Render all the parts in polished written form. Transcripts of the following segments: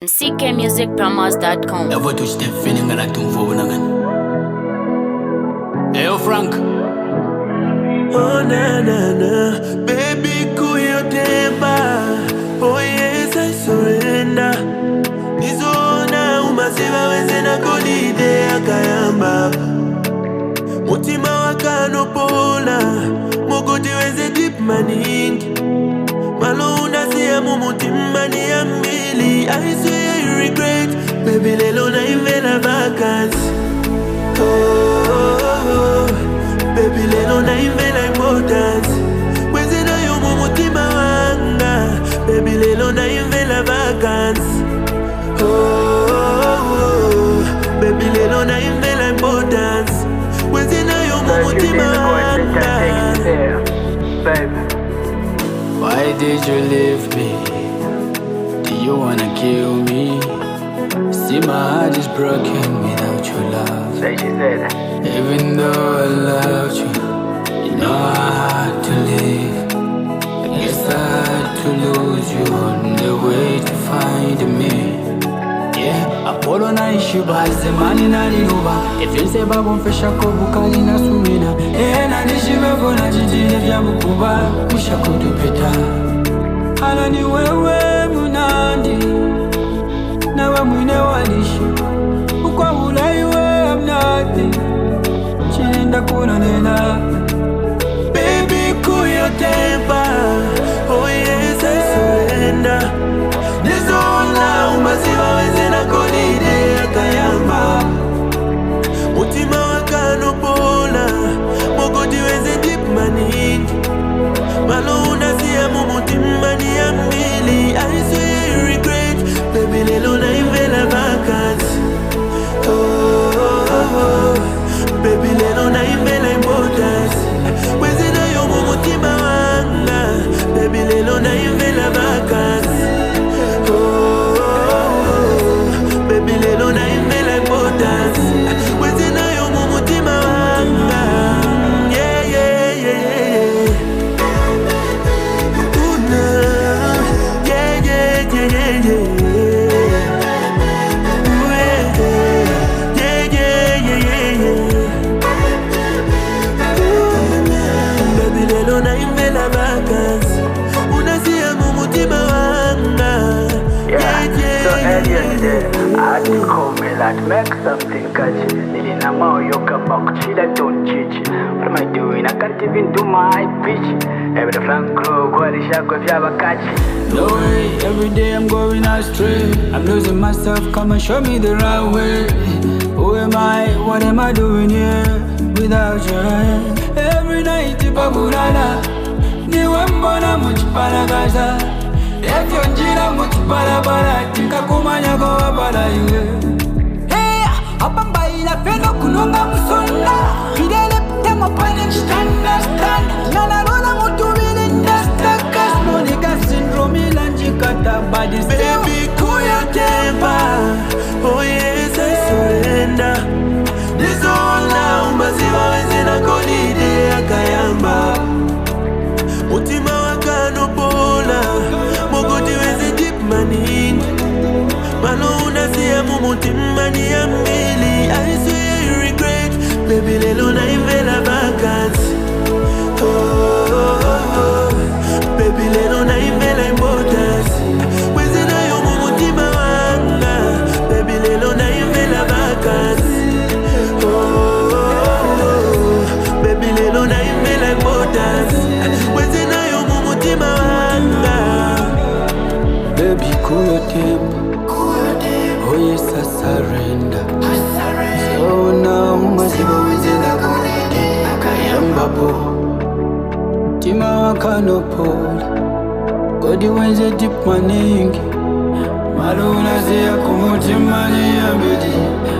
ckmusicpromos.com. Never touch the feeling and I don't for man. Hey, yo, Frank. Oh na na na, baby cool your temper. Oh yes, I surrender. Nizona umasiva wenzena kolide akayamba. Mutima wakano pola, mugoti wenze deep maningi. Malo unasiya mumutima ni ambili. I swear you regret, baby lelo na invela vacancy. Baby lelo na invela importance. Wezena yo mumutima wanga. Baby lelo na invela vacancy. Baby lelo na invela importance. Wezena yo mumutima wanga. Baby, Why did you leave me? Do you wanna kill me? See, my heart is broken without your love. say she said. Even though I loved you, you know I had to leave. I guess I had to lose you on the way to find me. Yeah, Apollo na ishi baze mani na liluba. Efinse babu mfesha kobukali na sumina. Na nishibe kona jijine vya mkuba misha kutupeta. Hala ni wewe munandi na wa mwine walishi. Ukwa ulaiwe I'm nothing. Chilinda kuna nena. Baby, cool your temper. Oh yes, I surrender. Nizona umasiva wenzena kolide akayamba. Mutima wakano pola, mugoti wenze deep maningi. Malo unasiya mumutima ni ambili. I swear you regret, baby lelo na invela vacancy. Baby lelo na invela importance. Wezena yo mumutima wanga. Baby lelo na invela vacancy. Baby lelo na invela importance. Wezena yo mumutima wanga. Yeah, yeah, yeah, yeah. Una. Yeah, yeah, yeah, yeah, yeah. Na invela vacancy. Unasiya mumutima wanga. Yeah, so earlier today, I had to call me like make something catchy. Nili na mao yoka bakuchila don't cheat. What am I doing? I can't even do my pitch. Every the Frank Crow, kwa lishako vyaba kachi. No way, every day I'm going astray. I'm losing myself, come and show me the right way. Who am I? What am I doing here without you? Every night, babulala. Niwe mbona muchipala gaza. Efyo njira muchipala bala. Tika kumanya kwa wabala yue. Hey, hapa ila feno kunonga musonda. Kidele putemo pane stand. Nana rola mutu wili ndasta. Kasmonika syndrome ilanjikata body still. Baby, cool your temper. Oh yes, I surrender. Nizona umasiva wenzena kolide akayamba. Mutima wakano pola, mugoti wenze deep maningi. Malo unasiya mumutima ni ambili. I swear you regret, baby lelo na invela vacancy. Baby lelo na invela importance. Wezena yo mumutima wanga. Baby lelo na invela vacancy. Baby lelo na invela importance. Wezena yo mumutima wanga. Baby, cool your temper. Oh yes, I surrender. So now, masiba wenzela kolide akayamba bo. Tima wakano pola, godi wenze deep maningi. Malo unasiya kumutima ni ambili.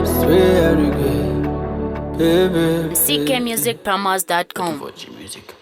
Swear I regret, baby. ckmusicpromos.com. Watch music.